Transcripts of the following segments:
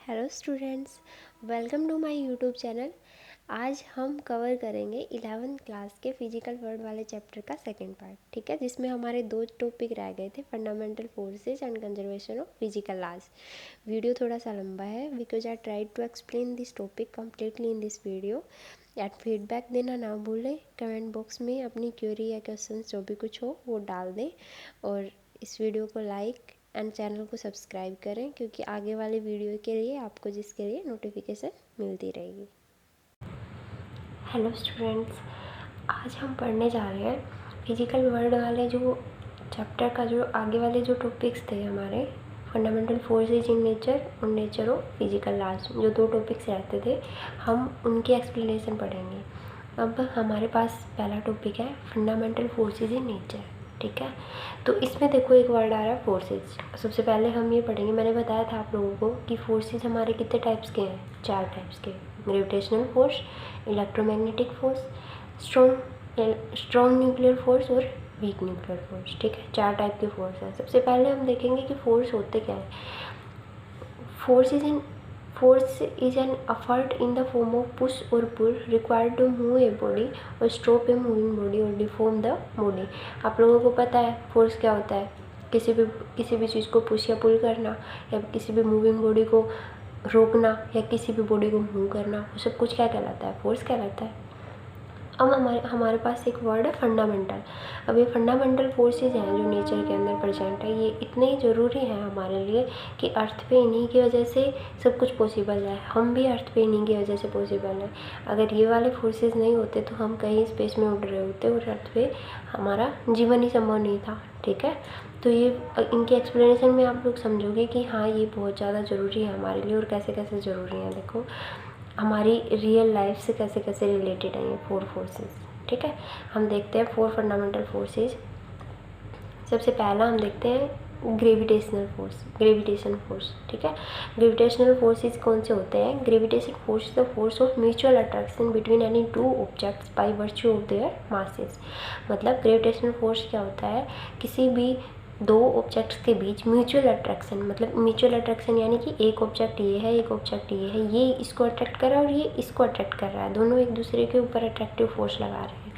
Hello students, welcome to my YouTube channel. आज हम cover करेंगे 11th क्लास के फिजिकल वर्ल्ड वाले चैप्टर का सेकंड पार्ट, ठीक है, जिसमें हमारे दो टॉपिक रह गए थे, fundamental forces and conservation of physical laws. Video थोड़ा सा लंबा है because I tried to explain this topic completely in this video. एट फीडबैक देना ना भूलें, कमेंट बॉक्स में अपनी क्वेरी या क्वेश्चन जो भी कुछ हो वो डाल दें और इस वीडियो को लाइक एंड चैनल को सब्सक्राइब करें क्योंकि आगे वाले वीडियो के लिए आपको जिसके लिए नोटिफिकेशन मिलती रहेगी। हेलो स्टूडेंट्स, आज हम पढ़ने जा रहे हैं फिजिकल वर्ल्ड वाले जो चैप्टर का जो आगे वाले जो टॉपिक्स थे हमारे, फंडामेंटल फोर्सेज इन नेचर और नेचर ऑफ फिजिकल लॉज, जो दो टॉपिक्स रहते थे, हम उनकी एक्सप्लेनेशन पढ़ेंगे। अब हमारे पास पहला टॉपिक है फंडामेंटल फोर्सेज इन नेचर, ठीक है। तो इसमें देखो एक वर्ड आ रहा है फोर्सेज। सबसे पहले हम ये पढ़ेंगे, मैंने बताया था आप लोगों को कि फोर्सेज हमारे कितने टाइप्स के हैं, 4 टाइप्स के। Gravitational force, electromagnetic force, strong nuclear force और वीक न्यूक्लियर फोर्स, ठीक है। 4 टाइप के फोर्स हैं। सबसे पहले हम देखेंगे कि फोर्स होते क्या है। Force is an effort in the form of push or pull required to move a body or stop a moving body or deform the body। आप लोगों को पता है फोर्स क्या होता है, किसी भी चीज़ को पुश या पुल करना, या किसी भी मूविंग बॉडी को रोकना, या किसी भी बॉडी को मूव करना, वो सब कुछ क्या कहलाता है, फोर्स कहलाता है। अब हमारे पास एक वर्ड है फंडामेंटल। अब ये फंडामेंटल फोर्सेज हैं जो नेचर के अंदर प्रेजेंट है, ये इतने ज़रूरी हैं हमारे लिए कि अर्थ पे इन्हीं की वजह से सब कुछ पॉसिबल है। हम भी अर्थ पे इन्हीं की वजह से पॉसिबल है। अगर ये वाले फोर्सेज नहीं होते तो हम कहीं स्पेस में उड़ रहे होते और अर्थ पे हमारा जीवन ही संभव नहीं था, ठीक है। तो ये इनके एक्सप्लेनेशन में आप लोग समझोगे कि हाँ ये बहुत ज़्यादा ज़रूरी है हमारे लिए, और कैसे कैसे ज़रूरी हैं। देखो हमारी रियल लाइफ से कैसे कैसे रिलेटेड है ये 4 फोर्सेस, ठीक है। हम देखते हैं 4 फंडामेंटल फोर्सेस। सबसे पहला हम देखते हैं ग्रेविटेशन फोर्स, ठीक है। ग्रेविटेशनल फोर्सेस कौन से होते हैं। Gravitation force is the force of mutual attraction between any 2 objects by virtue of their masses. मतलब ग्रेविटेशनल फोर्स क्या होता है, किसी भी 2 ऑब्जेक्ट्स के बीच म्यूचुअल अट्रैक्शन, मतलब म्यूचुअल अट्रैक्शन यानी कि एक ऑब्जेक्ट ये है, एक ऑब्जेक्ट ये है, ये इसको अट्रैक्ट कर रहा है और ये इसको अट्रैक्ट कर रहा है, दोनों एक दूसरे के ऊपर अट्रैक्टिव फोर्स लगा रहे हैं,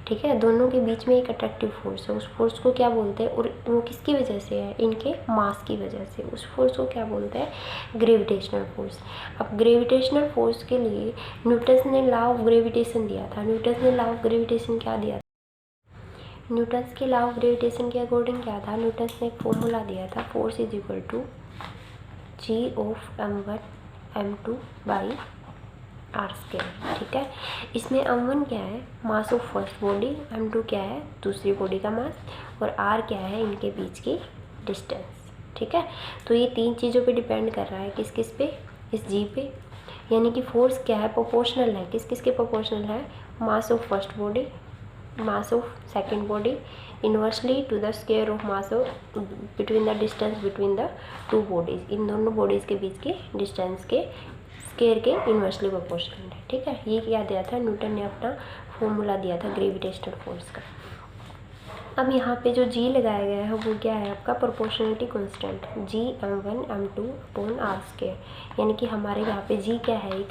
ठीक है। दोनों के बीच में एक अट्रैक्टिव फोर्स है, उस फोर्स को क्या बोलते हैं, और वो किसकी वजह से है, इनके मास की वजह से। उस फोर्स को क्या बोलते हैं, ग्रेविटेशनल फोर्स। अब ग्रेविटेशनल फोर्स के लिए न्यूटन ने लॉ ऑफ ग्रेविटेशन दिया था। न्यूटन ने लॉ ऑफ ग्रेविटेशन क्या दिया था, न्यूटन्स के लॉ ऑफ ग्रेविटेशन के अकॉर्डिंग क्या था, न्यूटन्स ने एक फॉर्मूला दिया था, force is equal to G of m1 m2 by R square, ठीक है। इसमें m1 क्या है, mass of first body, m2 क्या है, दूसरी बॉडी का मास, और r क्या है, इनके बीच की डिस्टेंस, ठीक है। तो ये 3 चीज़ों पे डिपेंड कर रहा है, किस किस पे, इस g पे। यानी कि फोर्स क्या है, प्रोपोर्शनल है, किस किस के प्रोपोर्शनल है, mass of first body, mass of second body inversely to the square of mass of between the distance between the 2 bodies. इन दोनों बॉडीज़ के बीच के डिस्टेंस के स्क्वायर के इनवर्सली प्रोपोर्शनल है, ठीक है। ये क्या दिया था, न्यूटन ने अपना फॉर्मूला दिया था ग्रेविटेशनल फोर्स का। अब यहाँ पे जो जी लगाया गया है वो क्या है, आपका proportionality constant, G m1 m2 upon R square. यानी कि हमारे यहाँ पे जी क्या है, एक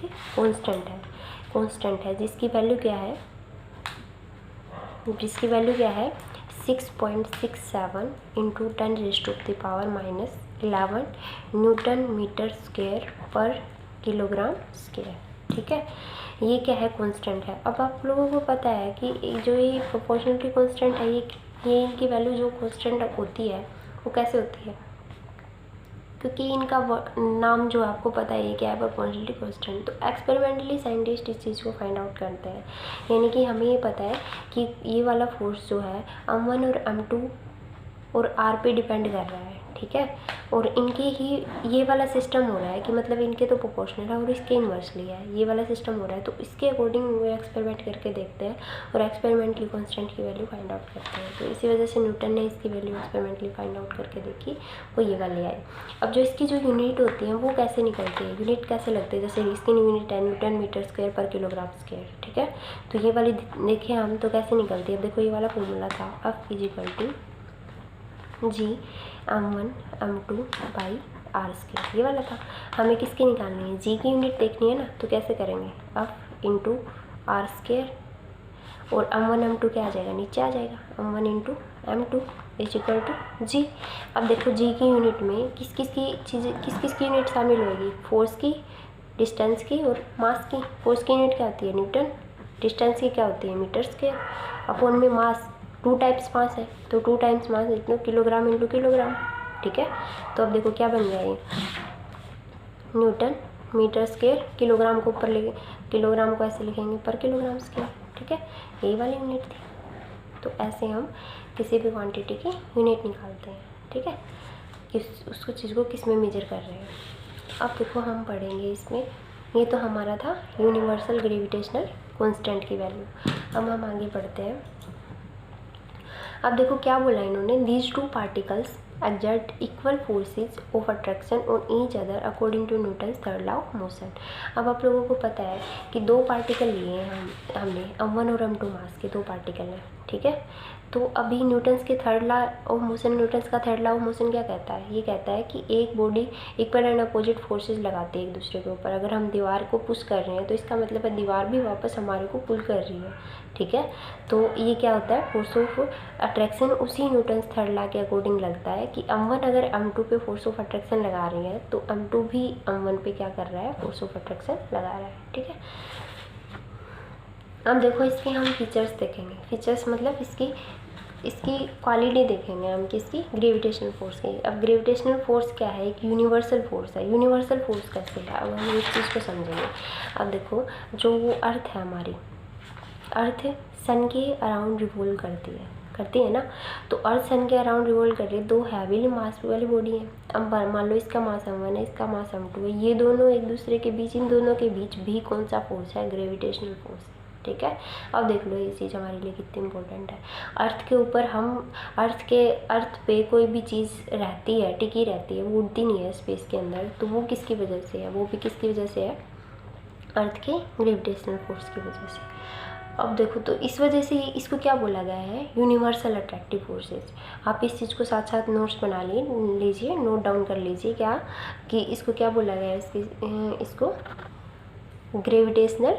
कांस्टेंट है जिसकी वैल्यू क्या है, 6.67 इंटू 10⁻⁻11 न्यूटन मीटर स्क्वायर पर किलोग्राम स्क्वायर, ठीक है। ये क्या है, कांस्टेंट है। अब आप लोगों को पता है कि जो ये प्रोपोर्शनलिटी कांस्टेंट है, ये इनकी वैल्यू जो कांस्टेंट होती है वो कैसे होती है, क्योंकि इनका नाम जो आपको पता है ये क्या है, प्रोपोर्शनलिटी कांस्टेंट। तो एक्सपेरिमेंटली साइंटिस्ट इस चीज़ को फाइंड आउट करते हैं। यानी कि हमें ये पता है कि ये वाला फोर्स जो है m1 और m2 और r पे डिपेंड कर रहा है, ठीक है। और इनके ही ये वाला सिस्टम हो रहा है कि मतलब इनके तो प्रोपोर्शनल है और इसके इन्वर्सली है, ये वाला सिस्टम हो रहा है। तो इसके अकॉर्डिंग वो एक्सपेरिमेंट करके देखते हैं और एक्सपेरिमेंटली कांस्टेंट की वैल्यू फाइंड आउट करते हैं। तो इसी वजह से न्यूटन ने इसकी वैल्यू एक्सपेरिमेंटली फाइंड आउट करके देखी, वो ये वाली आई। अब जो इसकी जो यूनिट होती है वो कैसे निकलती है, यूनिट कैसे लगती है, जैसे इसकी यूनिट है न्यूटन मीटर स्क्वायर पर किलोग्राम स्क्वायर, ठीक है। तो ये वाली देखें हम तो कैसे निकलती है। देखो ये वाला फॉर्मूला था, F is equal to G m1 m2 by R square, ये वाला था। हमें किसकी निकालनी है, जी की यूनिट देखनी है ना, तो कैसे करेंगे, एफ इंटू आर स्क्वायर और m1 m2 क्या आ जाएगा, नीचे आ जाएगा, m1 into m2 is equal to G. अब देखो जी की यूनिट में किस किस की यूनिट शामिल होगी, फोर्स की, डिस्टेंस की और मास की। फोर्स की यूनिट क्या होती है, न्यूटन, डिस्टेंस की क्या होती है, मीटर स्क्वायर, अपॉन में मास, 2 टाइप्स मास है तो 2 टाइम्स मास इतना किलोग्राम इंटू किलोग्राम, ठीक है। तो अब देखो क्या बन गया ये, न्यूटन मीटर स्क्वायर, किलोग्राम को ऊपर लेके, किलोग्राम को ऐसे लिखेंगे पर किलोग्राम स्क्वायर, ठीक है, यही वाली यूनिट थी। तो ऐसे हम किसी भी क्वांटिटी की यूनिट निकालते हैं, ठीक है, किस उसको चीज़ को किस में मेजर कर रहे हैं। अब देखो हम पढ़ेंगे इसमें, ये तो हमारा था यूनिवर्सल ग्रेविटेशनल कांस्टेंट की वैल्यू। अब हम आगे बढ़ते हैं। अब देखो क्या बोला इन्होंने, these two particles exert equal forces of attraction on each other according to Newton's third law of motion। अब आप लोगों को पता है कि 2 पार्टिकल लिए हैं हमने m1 और m2 मास के 2 पार्टिकल हैं, ठीक है। तो अभी न्यूटन्स के third law of motion, Newton's का थर्ड लॉ ऑफ मोशन क्या कहता है, ये कहता है कि एक body equal and opposite forces लगाती है एक दूसरे के ऊपर। अगर हम दीवार को पुश कर रहे हैं तो इसका मतलब है दीवार भी वापस हमारे को पुल कर रही है, ठीक है। तो ये क्या होता है, फोर्स ऑफ अट्रैक्शन उसी न्यूटन्स थर्ड लॉ के अकॉर्डिंग लगता है कि m1 अगर m2 पे फोर्स ऑफ अट्रैक्शन लगा रही है तो m2 भी m1 पे क्या कर रहा है, फोर्स ऑफ अट्रैक्शन लगा रहा है, ठीक है। अब देखो इसके हम फीचर्स देखेंगे, फीचर्स मतलब इसकी क्वालिटी देखेंगे हम किसकी, ग्रेविटेशनल फोर्स की। अब ग्रेविटेशनल फोर्स क्या है, एक यूनिवर्सल फोर्स है। यूनिवर्सल फोर्स कैसे है, अब हम इस चीज़ को समझेंगे। अब देखो जो वो अर्थ है हमारी, अर्थ सन के अराउंड रिवॉल्व करती है ना, तो अर्थ सन के अराउंड रिवॉल्व कर रही है, 2 हैवीली मास वाली बॉडी है। अब मान लो इसका मास m1 है, इसका मास m2 है, ये दोनों एक दूसरे के बीच, इन दोनों के बीच भी कौन सा फोर्स है, ग्रेविटेशनल फोर्स, ठीक है। अब देख लो ये चीज़ हमारे लिए कितनी इंपॉर्टेंट है। अर्थ के ऊपर हम अर्थ पे कोई भी चीज़ रहती है, टिकी रहती है, वो उड़ती नहीं है स्पेस के अंदर, तो वो किसकी वजह से है, वो भी किसकी वजह से है, अर्थ के ग्रेविटेशनल फोर्स की वजह से। अब देखो तो इस वजह से इसको क्या बोला गया है, यूनिवर्सल अट्रैक्टिव फोर्सेस। आप इस चीज़ को साथ साथ नोट्स बना लीजिए, नोट डाउन कर लीजिए क्या कि इसको क्या बोला गया है, इसको ग्रेविटेशनल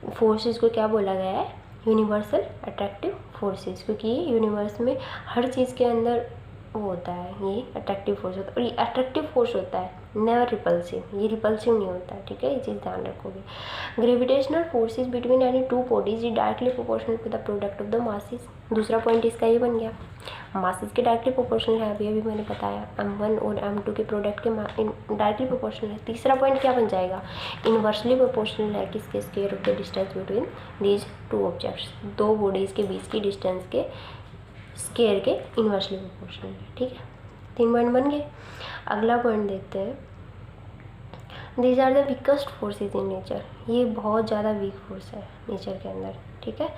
फोर्सेस को क्या बोला गया है, यूनिवर्सल अट्रैक्टिव फोर्सेस, क्योंकि ये यूनिवर्स में हर चीज़ के अंदर वो होता है, ये अट्रैक्टिव फोर्स होता है। और ये अट्रैक्टिव फोर्स होता है, नेवर रिपल्सिव, ये रिपल्सिव नहीं होता है, ठीक है, ये चीज़ ध्यान रखोगे। Gravitational forces between any 2 bodies is directly proportional to the product of the masses. दूसरा पॉइंट इसका ये बन गया, मासेस के डायरेक्टली प्रोपोर्शनल है, अभी मैंने बताया m1 और m2 के प्रोडक्ट के डायरेक्टली प्रोपोर्शनल है। तीसरा पॉइंट क्या बन जाएगा, इनवर्सली प्रोपोर्शनल है, किसके, square of the distance between these 2 objects, 2 bodies के बीच की डिस्टेंस के स्क्वायर के इनवर्सली प्रोपोर्शनल है, ठीक है। 3 पॉइंट बन गए। अगला पॉइंट देखते हैं, these are the weakest forces in nature. ये बहुत ज़्यादा वीक फोर्स है नेचर के अंदर, ठीक है।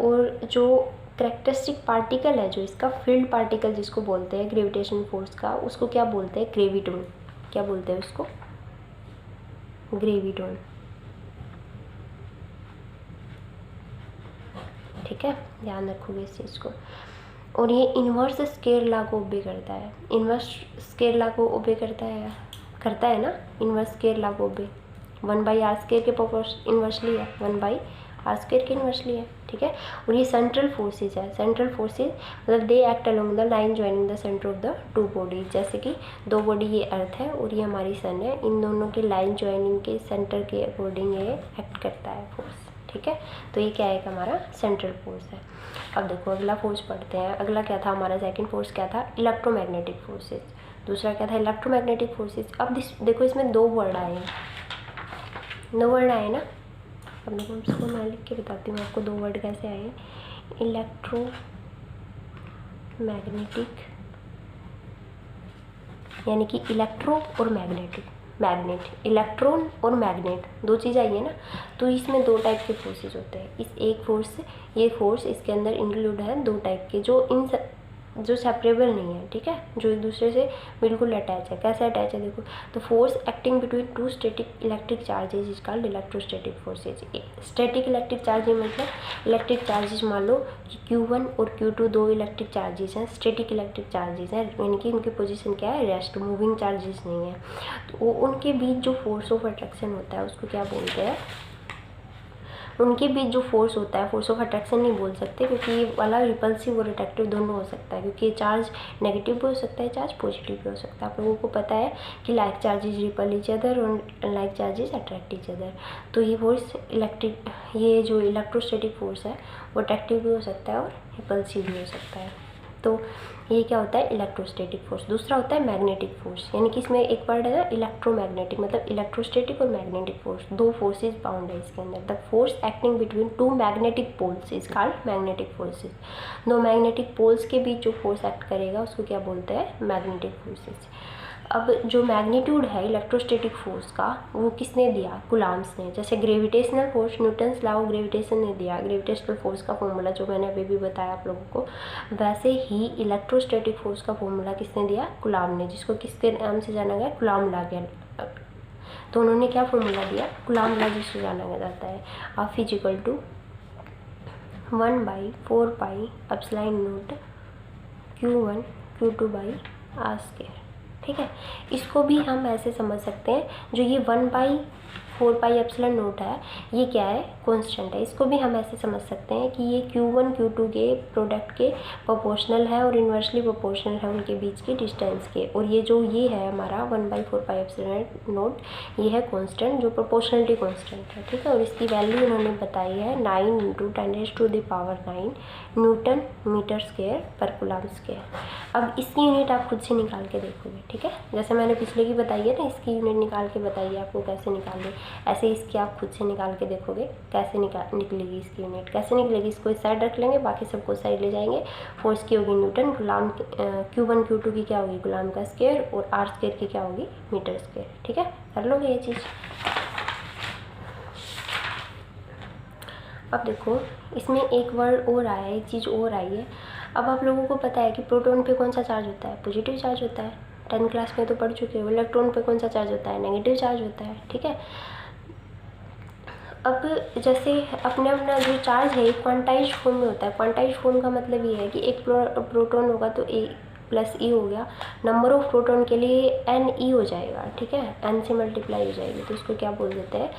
और जो करेक्टरिस्टिक पार्टिकल है, जो इसका फील्ड पार्टिकल जिसको बोलते हैं ग्रेविटेशन फोर्स का, उसको क्या बोलते हैं, ग्रेविटोन। क्या बोलते हैं उसको, ग्रेविटोन, ठीक है, ध्यान रखोगे इस चीज़ को। और ये इन्वर्स स्क्वायर लॉ को ओबे करता है, इन्वर्स स्क्वायर लॉ को ओबे करता है ना, इन्वर्स स्क्वायर लॉ को ओबे 1/r² के प्रोपोर्शन इन्वर्सली है, 1/r² के इन्वर्सली है, ठीक है। और ये सेंट्रल फोर्सेज है, सेंट्रल फोर्सेज मतलब they act along the line joining the centre of the 2 bodies. जैसे कि 2 बॉडी, ये अर्थ है और ये हमारी सन है, इन दोनों के लाइन ज्वाइनिंग के सेंटर के अकॉर्डिंग ये एक्ट करता है फोर्स, ठीक है। तो ये क्या है, हमारा सेंट्रल फोर्स है। अब देखो अगला फोर्स पढ़ते हैं। अगला क्या था हमारा, सेकंड फोर्स क्या था, इलेक्ट्रोमैग्नेटिक फोर्सेज। दूसरा क्या था, इलेक्ट्रोमैग्नेटिक फोर्सेज। अब देखो इसमें 2 वर्ड आए हैं, 2 वर्ड आए ना। अब देखो इसको मैं लिख के बताती हूँ आपको 2 वर्ड कैसे आए हैं, इलेक्ट्रोमैग्नेटिक यानी कि इलेक्ट्रो और मैग्नेटिक, मैग्नेट, इलेक्ट्रॉन और मैग्नेट 2 चीज़ आई है ना। तो इसमें 2 टाइप के फोर्सेस होते हैं। इस एक फोर्स, ये फोर्स इसके अंदर इंक्लूड है 2 टाइप के, जो जो सेपरेबल नहीं है, ठीक है, जो एक दूसरे से बिल्कुल अटैच है। कैसे अटैच है देखो, तो force acting between to static electric charges is called electrostatic forces. Static electric charge मतलब इलेक्ट्रिक चार्जेज, मान लो कि Q1 और Q2 दो इलेक्ट्रिक चार्जेज हैं, स्टैटिक इलेक्ट्रिक चार्जेज हैं, यानी कि उनकी पोजीशन क्या है, रेस्ट, मूविंग चार्जेस नहीं है। तो उनके बीच जो फोर्स ऑफ अट्रैक्शन होता है उसको क्या बोलते हैं, उनके बीच जो फोर्स होता है, फोर्स ऑफ अट्रैक्शन नहीं बोल सकते, क्योंकि ये वाला रिपल्सिव और अट्रैक्टिव दोनों हो सकता है, क्योंकि ये चार्ज नेगेटिव भी हो सकता है, चार्ज पॉजिटिव भी हो सकता है। आप लोगों को पता है कि like charges repel each other और like charges attract each other. तो ये फोर्स ये जो इलेक्ट्रोस्टैटिक फोर्स है वो अट्रैक्टिव भी हो सकता है और रिपल्सिव भी हो सकता है। तो ये क्या होता है, इलेक्ट्रोस्टैटिक फोर्स। दूसरा होता है मैग्नेटिक फोर्स, यानी कि इसमें एक वर्ड है ना इलेक्ट्रोमैग्नेटिक, मतलब इलेक्ट्रोस्टैटिक और मैग्नेटिक फोर्स, दो फोर्सेज बाउंड है इसके अंदर। The force acting between two magnetic poles is called magnetic forces. दो मैग्नेटिक पोल्स के बीच जो फोर्स एक्ट करेगा उसको क्या बोलते हैं, मैग्नेटिक फोर्सेज। अब जो मैग्नीट्यूड है इलेक्ट्रोस्टैटिक फोर्स का वो किसने दिया, कुलाम्स ने। जैसे gravitational force Newton's law of gravitation ने दिया, ग्रेविटेशनल फोर्स का फॉर्मूला जो मैंने अभी भी बताया आप लोगों को, वैसे ही इलेक्ट्रोस्टैटिक फोर्स का फॉर्मूला किसने दिया, कुलाम ने, जिसको किसके नाम से जाना गया, कुलाम लॉ के। तो उन्होंने क्या फॉर्मूला दिया, कुलाम लॉ जिसको जाना जाता है, F equal to 1/4 pi epsilon naught Q1 Q2 by R square. ठीक है, इसको भी हम ऐसे समझ सकते हैं, जो ये 1/4 पाई एप्सिलॉन नॉट है ये क्या है, कांस्टेंट है। इसको भी हम ऐसे समझ सकते हैं कि ये Q1 Q2 के प्रोडक्ट के प्रोपोर्शनल है और इन्वर्सली प्रोपोर्शनल है उनके बीच की डिस्टेंस के। और ये जो ये है हमारा 1/4 पाई एप्सिलॉन नॉट, ये है कांस्टेंट जो प्रोपोर्शनलिटी कांस्टेंट है। ठीक है, और इसकी वैल्यू उन्होंने बताई है 9 × 10⁻⁹ न्यूटन मीटर स्क्वायर पर कूलम स्क्वायर। अब इसकी यूनिट आप खुद से निकाल के देखोगे। ठीक है, जैसे मैंने पिछले की बताई है ना, इसकी यूनिट निकाल के बताइए आपको कैसे निकालनी, ऐसे इसकी आप खुद से निकाल के देखोगे कैसे निकलेगी इसकी यूनिट, कैसे निकलेगी। इसको इस साइड रख लेंगे, बाकी सबको साइड ले जाएंगे। फोर्स की होगी न्यूटन, गुलाम Q1 Q2 की क्या होगी, गुलाम का स्क्वायर, और आर स्क्वायर की क्या होगी, मीटर स्क्वायर। ठीक है, कर लोगे ये चीज़। अब देखो इसमें एक वर्ड और आया है, एक चीज़ और आई है। अब आप लोगों को पता है कि प्रोटॉन पे कौन सा चार्ज होता है, पॉजिटिव चार्ज होता है, 10th क्लास में तो पढ़ चुके हो। इलेक्ट्रॉन पे कौन सा चार्ज होता है, नेगेटिव चार्ज होता है। ठीक है, अब जैसे अपने अपना जो चार्ज है क्वांटाइज्ड फॉर्म में होता है। क्वांटाइज्ड फॉर्म का मतलब ये है कि एक प्रोटॉन होगा तो A + E हो गया, नंबर ऑफ प्रोटॉन के लिए NE हो जाएगा। ठीक है, N से मल्टीप्लाई हो जाएगी, तो इसको क्या बोल देते हैं,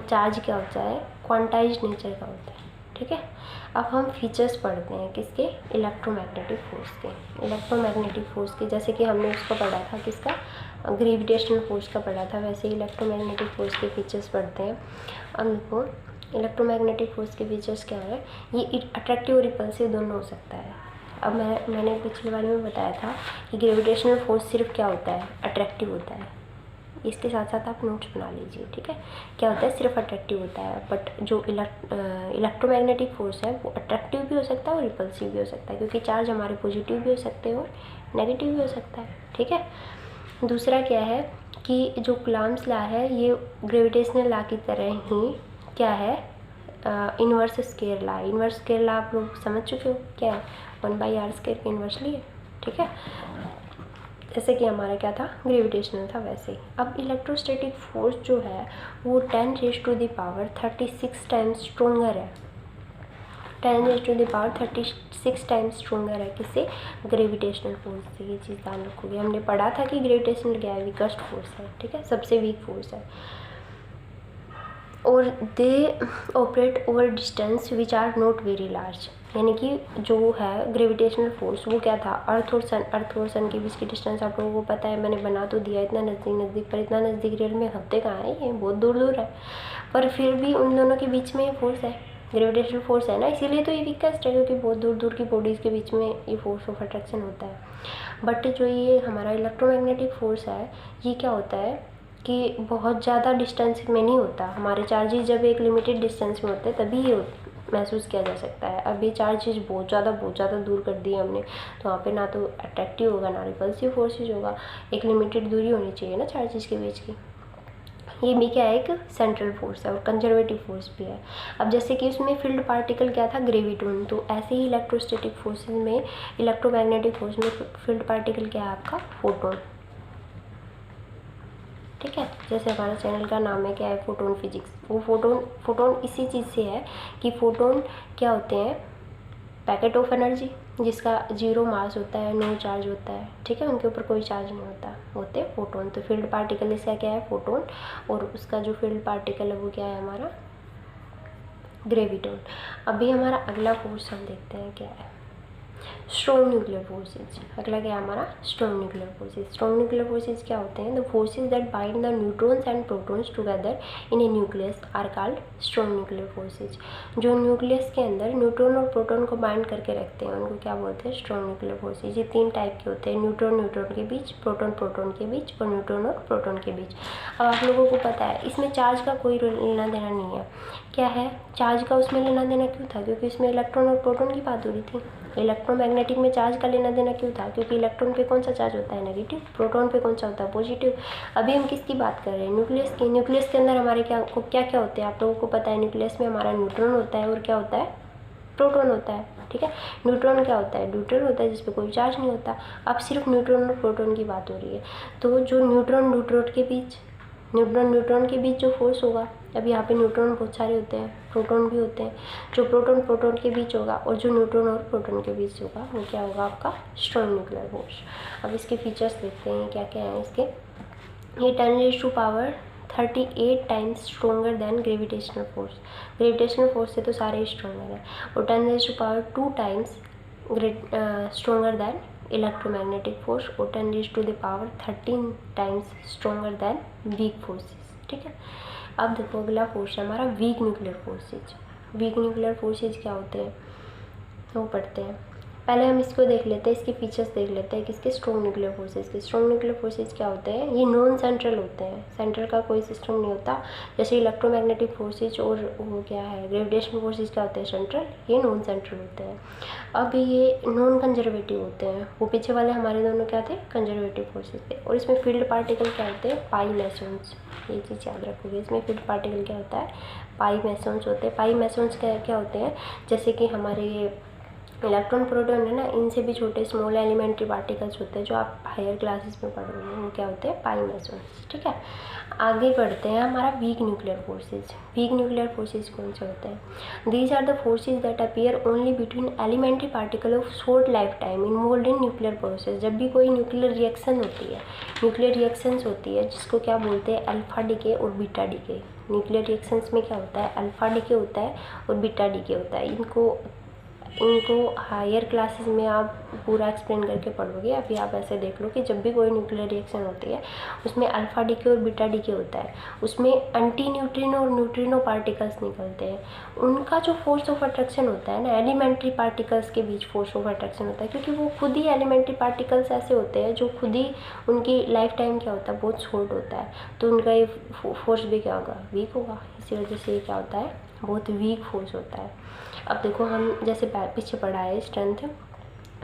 चार्ज क्या होता है, क्वांटाइज्ड नेचर का होता है। ठीक है, अब हम फीचर्स पढ़ते हैं किसके, इलेक्ट्रोमैग्नेटिक फोर्स के। इलेक्ट्रोमैग्नेटिक फोर्स के जैसे कि हमने उसका पढ़ा था, किसका, ग्रेविटेशनल फोर्स का पढ़ा था, वैसे इलेक्ट्रोमैग्नेटिक फोर्स के फीचर्स पढ़ते हैं। अब देखो इलेक्ट्रोमैग्नेटिक फोर्स के फीचर्स क्या है, ये अट्रैक्टिव और रिपल्सिव दोनों हो सकता है। अब मैंने पिछले बारे में बताया था कि ग्रेविटेशनल फोर्स सिर्फ क्या होता है, अट्रैक्टिव होता है। इसके साथ साथ आप नोट्स बना लीजिए। ठीक है, क्या होता है, सिर्फ अट्रैक्टिव होता है। बट जो इलेक्ट्रोमैग्नेटिक फोर्स है वो अट्रैक्टिव भी हो सकता है और रिपल्सिव भी हो सकता है, क्योंकि चार्ज हमारे पॉजिटिव भी हो सकते हैं और नेगेटिव भी हो सकता है। ठीक है, दूसरा क्या है कि जो कूलम्ब्स लॉ है ये ग्रेविटेशनल लॉ की तरह ही क्या है, inverse square law. Inverse square law आप लोग समझ चुके हो क्या है, 1/r² के इन्वर्सली है। ठीक है, जैसे कि हमारा क्या था, ग्रेविटेशनल था, वैसे ही। अब इलेक्ट्रोस्टैटिक फोर्स जो है वो 10⁻36 टाइम्स स्ट्रोंगर है, 10⁻36 टाइम्स स्ट्रोंगर है किससे, ग्रेविटेशनल फोर्स से। ये चीज़ ध्यान रखोगे, हमने पढ़ा था कि ग्रेविटेशनल क्या है, वीकेस्ट फोर्स है। ठीक है, सबसे वीक फोर्स है। और they operate over distance which are not very large, यानी कि जो है ग्रेविटेशनल फोर्स वो क्या था, अर्थ और सन के बीच की डिस्टेंस आप लोगों को पता है, मैंने बना तो दिया इतना नज़दीक, पर इतना नज़दीक रियल में होते कहाँ है, ये बहुत दूर दूर है। पर फिर भी उन दोनों के बीच में ये फोर्स है, ग्रेविटेशनल फोर्स है ना, इसीलिए तो ये वीकेस्ट है, क्योंकि बहुत दूर दूर की बॉडीज़ के बीच में ये फोर्स ऑफ अट्रैक्शन होता है। बट जो ये हमारा इलेक्ट्रोमैग्नेटिक फोर्स है ये क्या होता है कि बहुत ज़्यादा डिस्टेंस में नहीं होता। हमारे चार्जेस जब एक लिमिटेड डिस्टेंस में होते हैं तभी ये महसूस किया जा सकता है। अब ये चार्जेस बहुत ज़्यादा दूर कर दिए हमने, तो वहाँ पे ना तो अट्रैक्टिव होगा ना रिपल्सिव फोर्सेज होगा। एक लिमिटेड दूरी होनी चाहिए ना चार्जेस के बीच की। ये भी क्या है, एक सेंट्रल फोर्स है और कंजर्वेटिव फोर्स भी है। अब जैसे कि उसमें फील्ड पार्टिकल क्या था, ग्रेविटोन, तो ऐसे ही इलेक्ट्रोस्टैटिक फोर्सेस में, इलेक्ट्रोमैग्नेटिक फोर्स में फील्ड पार्टिकल क्या है आपका, फोटोन। ठीक है, जैसे हमारा चैनल का नाम है क्या है, फोटोन फिजिक्स। वो फोटोन इसी चीज़ से है कि फोटोन क्या होते हैं, पैकेट ऑफ एनर्जी जिसका 0 मास होता है, नो चार्ज होता है। ठीक है, उनके ऊपर कोई चार्ज नहीं होता, होते फोटोन। तो फील्ड पार्टिकल इसका क्या है, फोटोन, और उसका जो फील्ड पार्टिकल है वो क्या है हमारा, ग्रेविटोन। अभी हमारा अगला फोर्स हम देखते हैं क्या है, स्ट्रॉन्ग न्यूक्लियर फोर्सेज। अगला क्या है हमारा, strong nuclear forces. Strong nuclear forces क्या होते हैं, the forces that bind the neutrons and protons together in a nucleus are called strong nuclear forces. जो न्यूक्लियस के अंदर न्यूट्रॉन और प्रोटॉन को बाइंड करके रखते हैं उनको क्या बोलते हैं, स्ट्रॉन्ग न्यूक्लियर फोर्सेज। ये 3 टाइप के होते हैं, न्यूट्रॉन के बीच, प्रोटॉन के बीच, और न्यूट्रॉन और प्रोटॉन के बीच। अब आप लोगों को पता है इसमें चार्ज का कोई लेना देना नहीं है। क्या है, चार्ज का उसमें लेना देना क्यों था, क्योंकि इसमें इलेक्ट्रॉन और प्रोटॉन की बात हो रही थी। इलेक्ट्रोमैग्नेटिक में चार्ज का लेना देना क्यों था, क्योंकि इलेक्ट्रॉन पे कौन सा चार्ज होता है, नेगेटिव, प्रोटॉन पे कौन सा होता है, पॉजिटिव। अभी हम किसकी बात कर रहे हैं, न्यूक्लियस की। न्यूक्लियस के अंदर हमारे क्या क्या होते हैं, आप लोगों को पता है, न्यूक्लियस में हमारा न्यूट्रॉन होता है और क्या होता है, प्रोटॉन होता है। ठीक है, न्यूट्रॉन क्या होता है, ड्यूटल होता है, जिसपे कोई चार्ज नहीं होता। अब सिर्फ न्यूट्रॉन और प्रोटॉन की बात हो रही है। तो जो न्यूट्रॉन न्यूट्रॉन के बीच जो फोर्स होगा, अब यहाँ पे न्यूट्रॉन बहुत सारे होते हैं, प्रोटॉन भी होते हैं, जो प्रोटॉन के बीच होगा और जो न्यूट्रॉन और प्रोटॉन के बीच होगा वो क्या होगा आपका, स्ट्रॉन्ग न्यूक्लियर फोर्स। अब इसके फीचर्स देखते हैं क्या क्या है इसके। ये 10⁻38 times stronger than gravitational force. Gravitational force से तो सारे स्ट्रोंगर हैं। और 10⁻2 times stronger than electromagnetic force, और 10⁻13 times stronger than weak forces. ठीक है, अब देखो अगला फोर्स है हमारा weak nuclear forces. Weak nuclear forces क्या होते हैं वो पढ़ते हैं। पहले हम इसको देख लेते हैं, इसके फीचर्स देख लेते हैं किसके, स्ट्रॉन्ग न्यूक्लियर फोर्सेज के। स्ट्रॉन्ग न्यूक्लियर फोर्सेज क्या होते हैं, ये नॉन सेंट्रल होते हैं, सेंट्रल का कोई सिस्टम नहीं होता। जैसे इलेक्ट्रोमैग्नेटिक फोर्सेज और वो क्या है, ग्रेविटेशनल फोर्सेज क्या होते हैं, सेंट्रल, ये नॉन सेंट्रल होते हैं। अब ये नॉन कंजर्वेटिव होते हैं, वो पीछे वाले हमारे दोनों क्या थे, कंजर्वेटिव फोर्सेज थे। और इसमें फील्ड पार्टिकल क्या होते हैं, पाई मेसॉन्स, ये चीज़ याद रखोगे। इसमें फील्ड पार्टिकल क्या होता है, पाई मेसॉन्स होते हैं। पाई मेसॉन्स क्या होते हैं, जैसे कि हमारे इलेक्ट्रॉन प्रोटॉन है ना, इनसे भी छोटे स्मॉल एलिमेंट्री पार्टिकल्स होते हैं जो आप हायर क्लासेस में पढ़ रहे हो, वो क्या होते हैं, पाई मेसॉन्स। ठीक है, आगे बढ़ते हैं हमारा weak nuclear forces. Weak nuclear forces कौन से होते हैं, these are the forces that appear only between elementary particle of short life time involve in nuclear process. जब भी कोई न्यूक्लियर रिएक्शन होती है, न्यूक्लियर रिएक्शंस होती है जिसको क्या बोलते हैं, अल्फा डीके और बीटा डीके। न्यूक्लियर रिएक्शंस में क्या होता है, अल्फा डीके होता है और बीटा डीके होता है। इनको हायर क्लासेस में आप पूरा एक्सप्लेन करके पढ़ोगे। अभी आप ऐसे देख लो कि जब भी कोई न्यूक्लियर रिएक्शन होती है उसमें अल्फा डीके और बीटा डीके होता है, उसमें एंटी न्यूट्रिनो और न्यूट्रिनो पार्टिकल्स निकलते हैं। उनका जो फोर्स ऑफ अट्रैक्शन होता है ना, एलिमेंट्री पार्टिकल्स के बीच फोर्स ऑफ अट्रैक्शन होता है, क्योंकि वो खुद ही एलिमेंट्री पार्टिकल्स ऐसे होते हैं जो खुद ही उनकी लाइफ टाइम क्या होता है, बहुत शॉर्ट होता है, तो उनका ये फोर्स भी क्या होगा, वीक होगा। इसी वजह से ये क्या होता है, बहुत वीक फोर्स होता है। अब देखो हम जैसे पीछे पढ़ा है स्ट्रेंथ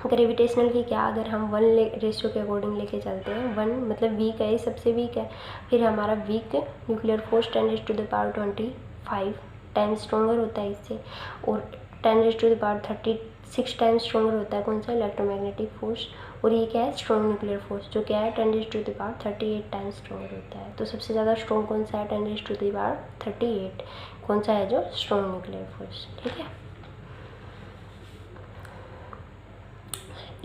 ग्रेविटेशनल की, क्या अगर हम 1 रेशियो के अकॉर्डिंग लेके चलते हैं, 1 मतलब वीक है, ये सबसे वीक है। फिर हमारा weak nuclear force 10⁻25 times stronger होता है इससे, और 10⁻36 टाइम्स स्ट्रॉन्गर होता है कौन सा, इलेक्ट्रोमैग्नेटिक फोर्स। और ये क्या है, स्ट्रॉन्ग न्यूक्लियर फोर्स, जो क्या है 10⁻38 टाइम्स स्ट्रॉन्गर होता है। तो सबसे ज़्यादा स्ट्रॉन्ग कौन सा है, 10⁻38 कौन सा है, जो स्ट्रॉन्ग न्यूक्लियर फोर्स। ठीक है,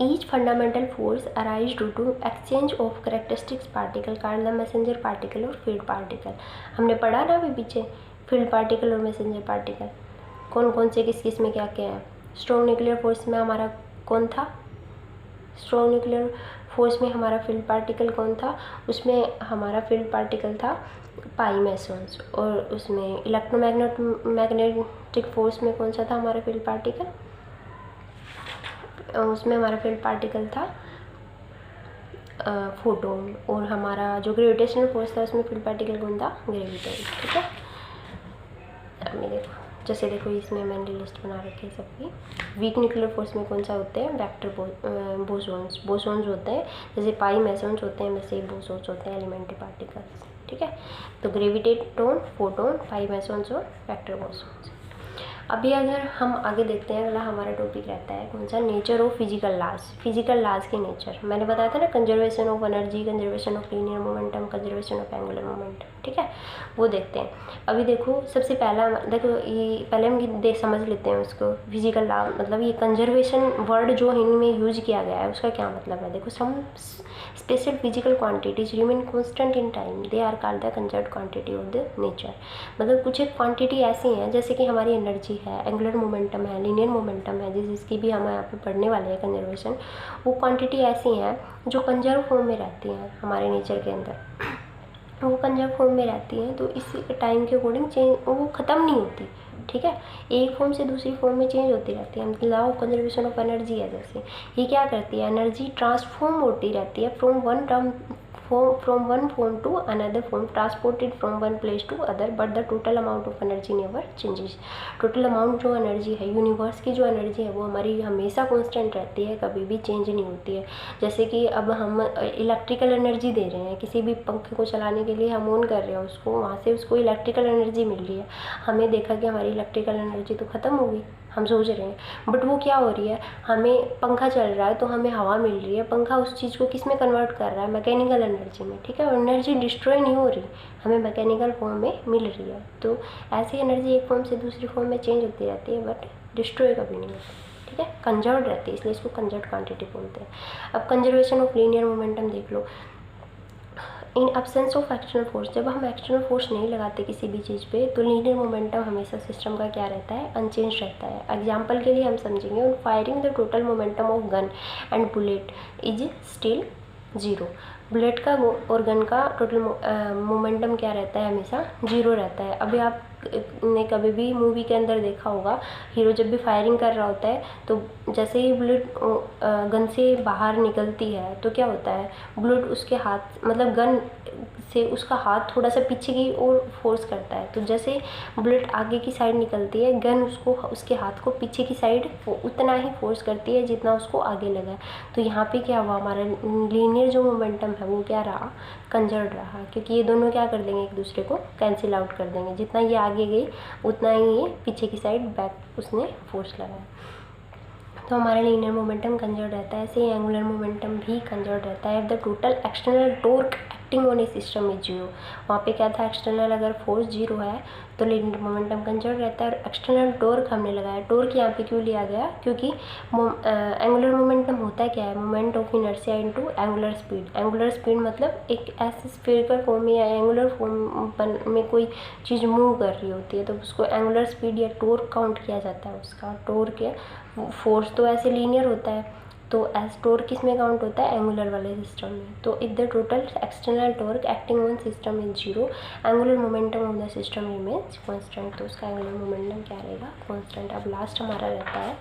Each fundamental force arise due to exchange of characteristics particle called the messenger particle और field particle। हमने पढ़ा ना अभी पीछे, field particle और messenger particle कौन कौन से किस किस में क्या क्या है। स्ट्रॉन्ग न्यूक्लियर फोर्स में हमारा कौन था, स्ट्रॉन्ग न्यूक्लियर फोर्स में हमारा फील्ड पार्टिकल कौन था, उसमें हमारा फील्ड पार्टिकल था पाई मेसॉन्स। और उसमें इलेक्ट्रोमैग्नेटिक फोर्स में कौन सा था हमारा फील्ड पार्टिकल, उसमें हमारा फील्ड पार्टिकल था फोटोन। और हमारा जो ग्रेविटेशनल फोर्स था उसमें फील्ड पार्टिकल कौन था, ग्रेविटोन। ठीक है, अब मैं देखो जैसे देखो इसमें मैंने लिस्ट बना रखी है सबकी। वीक न्यूक्लियर फोर्स में कौन सा होते हैं, वेक्टर बोसॉन्स होते हैं, जैसे पाई मेसॉन्स होते हैं वैसे ही बोसॉन्स होते हैं, एलिमेंट्री पार्टिकल्स। ठीक है। तो ग्रेविटेटोन, फोटोन, 5 mesons और वेक्टर बॉसॉन्स। अभी अगर हम आगे देखते हैं, अगला हमारा टॉपिक रहता है कौन सा, nature of physical laws. Physical laws के नेचर मैंने बताया था ना, conservation of energy, conservation of linear momentum, conservation of angular momentum, ठीक है, वो देखते हैं। अभी देखो सबसे पहला, देखो ये पहले हम समझ लेते हैं उसको, फिजिकल लॉ मतलब ये कंजर्वेशन वर्ड जो इनमें यूज किया गया है उसका क्या मतलब है। देखो, some special physical quantities remain constant in time, they are called the conserved quantity of the nature. मतलब कुछ एक क्वांटिटी ऐसी हैं, जैसे कि हमारी एनर्जी है, एंगुलर मोमेंटम है, लीनियर मोमेंटम है, जिसकी भी हम यहाँ पे पढ़ने वाले हैं कंजर्वेशन, वो क्वांटिटी ऐसी हैं जो कंजर्व फॉर्म में रहती हैं हमारे नेचर के अंदर, वो कंजर्व फॉर्म में रहती हैं। तो इस टाइम के अकॉर्डिंग चेंज, वो ख़त्म नहीं होती, ठीक है, एक फॉर्म से दूसरी फॉर्म में चेंज होती रहती है। Law of conservation of energy है, जैसे ये क्या करती है, एनर्जी ट्रांसफॉर्म होती रहती है from one form to another form, transported from one place to other, but the total amount of energy never changes. Total amount जो एनर्जी है, यूनिवर्स की जो एनर्जी है, वो हमारी हमेशा कांस्टेंट रहती है, कभी भी चेंज नहीं होती है। जैसे कि अब हम इलेक्ट्रिकल एनर्जी दे रहे हैं, किसी भी पंखे को चलाने के लिए हम ऑन कर रहे हैं उसको, वहाँ से उसको इलेक्ट्रिकल एनर्जी मिल रही है। हमें देखा कि हमारी इलेक्ट्रिकल एनर्जी तो ख़त्म हो गई, हम सोच रहे हैं, बट वो क्या हो रही है, हमें पंखा चल रहा है तो हमें हवा मिल रही है, पंखा उस चीज़ को किस में कन्वर्ट कर रहा है, मैकेनिकल एनर्जी में, ठीक है, और एनर्जी डिस्ट्रॉय नहीं हो रही, हमें मैकेनिकल फॉर्म में मिल रही है। तो ऐसी एनर्जी एक फॉर्म से दूसरी फॉर्म में चेंज होती रहती है, बट डिस्ट्रॉय कभी नहीं होती, ठीक है, कंजर्व्ड रहती है, इसलिए इसको कंजर्व्ड क्वांटिटी बोलते हैं। अब कंजर्वेशन ऑफ लीनियर मोमेंटम देख लो। In absence of external force, जब हम एक्सटर्नल फोर्स नहीं लगाते किसी भी चीज़ पे, तो लीनियर मोमेंटम हमेशा सिस्टम का क्या रहता है, अनचेंज रहता है। एग्जांपल के लिए हम समझेंगे, on firing the total momentum of gun and bullet is still zero. Bullet का और गन का टोटल मोमेंटम क्या रहता है, हमेशा जीरो रहता है। अभी आप ने कभी भी मूवी के अंदर देखा होगा, हीरो जब भी फायरिंग कर रहा होता है तो जैसे ही बुलेट गन से बाहर निकलती है तो क्या होता है, बुलेट उसके हाथ, मतलब गन से उसका हाथ थोड़ा सा पीछे की ओर फोर्स करता है। तो जैसे बुलेट आगे की साइड निकलती है, गन उसको, उसके हाथ को पीछे की साइड उतना ही फोर्स करती है जितना उसको आगे लगा है। तो यहाँ पे क्या हुआ, हमारा लीनियर जो मोमेंटम है वो क्या रहा, कंजर्व्ड रहा, क्योंकि ये दोनों क्या कर देंगे, एक दूसरे को कैंसिल आउट कर देंगे। जितना ये आगे गई उतना ही ये पीछे की साइड बैक उसने फोर्स लगाया, तो हमारा लीनियर मोमेंटम कंजर्व्ड रहता है। ऐसे ही एंगुलर मोमेंटम भी कंजर्व्ड रहता है। The total external torque acting on A system is zero. वहाँ पे क्या था, एक्सटर्नल अगर फोर्स जीरो है तो लीनियर मोमेंटम कंजर्व्ड रहता है। और एक्सटर्नल टॉर्क हमने लगाया, टॉर्क यहाँ पे क्यों लिया गया, क्योंकि एंगुलर मोमेंटम होता है क्या है, moment of inertia into angular speed. Angular speed मतलब एक ऐसे स्फीयरिकल फॉर्म में या एंगुलर फॉर्म में कोई चीज़ मूव कर रही होती है तो उसको एंगुलर स्पीड या टॉर्क काउंट किया जाता है उसका। टॉर्क या फोर्स तो ऐसे लीनियर होता है, तो एज टॉर्क किस में काउंट होता है, एंगुलर वाले सिस्टम में। तो if the total external torque acting on system is zero, angular momentum of the system remains constant. तो उसका एंगुलर मोमेंटम क्या रहेगा, कांस्टेंट। अब लास्ट हमारा रहता है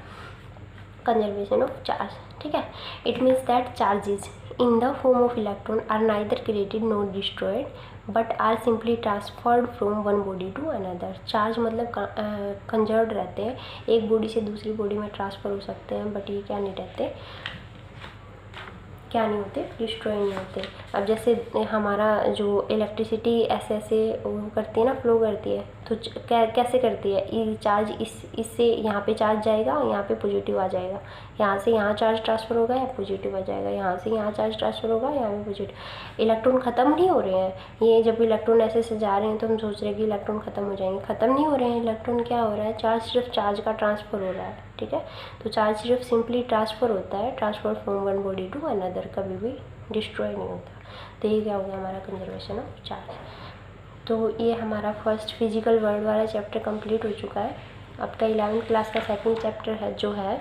कंजर्वेशन ऑफ चार्ज, ठीक है। It means that charges in the form of electron are neither created not destroyed but are simply transferred from one body to another. Charge मतलब conserved रहते हैं, एक बॉडी से दूसरी बॉडी में ट्रांसफ़र हो सकते हैं, बट ये क्या नहीं रहते, क्या नहीं होते, डिस्ट्रॉय नहीं होते। अब जैसे हमारा जो इलेक्ट्रिसिटी ऐसे ऐसे वो करती है ना, फ्लो करती है, तो कैसे करती है, ये चार्ज इससे यहाँ पे चार्ज जाएगा और यहाँ पे पॉजिटिव आ जाएगा, यहाँ से यहाँ चार्ज ट्रांसफ़र होगा या पॉजिटिव आ जाएगा, यहाँ से यहाँ चार्ज ट्रांसफ़र होगा यहाँ पे पॉजिटिव। इलेक्ट्रॉन ख़त्म नहीं हो रहे हैं, ये जब इलेक्ट्रॉन ऐसे से जा रहे हैं तो हम सोच रहे हैं कि इलेक्ट्रॉन ख़त्म हो जाएंगे, ख़त्म नहीं हो रहे हैं। इलेक्ट्रॉन क्या हो रहा है, चार्ज, सिर्फ चार्ज का ट्रांसफ़र हो रहा है, ठीक है। तो चार्ज सिर्फ सिंपली ट्रांसफ़र होता है, transfer from one body to another, कभी भी डिस्ट्रॉय नहीं होता। तो ये क्या हो गया हमारा कंजर्वेशन ऑफ चार्ज। तो ये हमारा फर्स्ट फिजिकल वर्ल्ड वाला चैप्टर कंप्लीट हो चुका है। आपका 11th क्लास का सेकंड चैप्टर है, जो है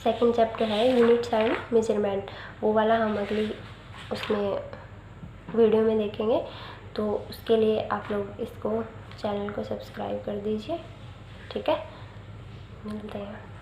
सेकंड चैप्टर है यूनिट्स एंड मेजरमेंट, वो वाला हम अगली उसमें वीडियो में देखेंगे। तो उसके लिए आप लोग इसको चैनल को सब्सक्राइब कर दीजिए, ठीक है। मिलते हैं।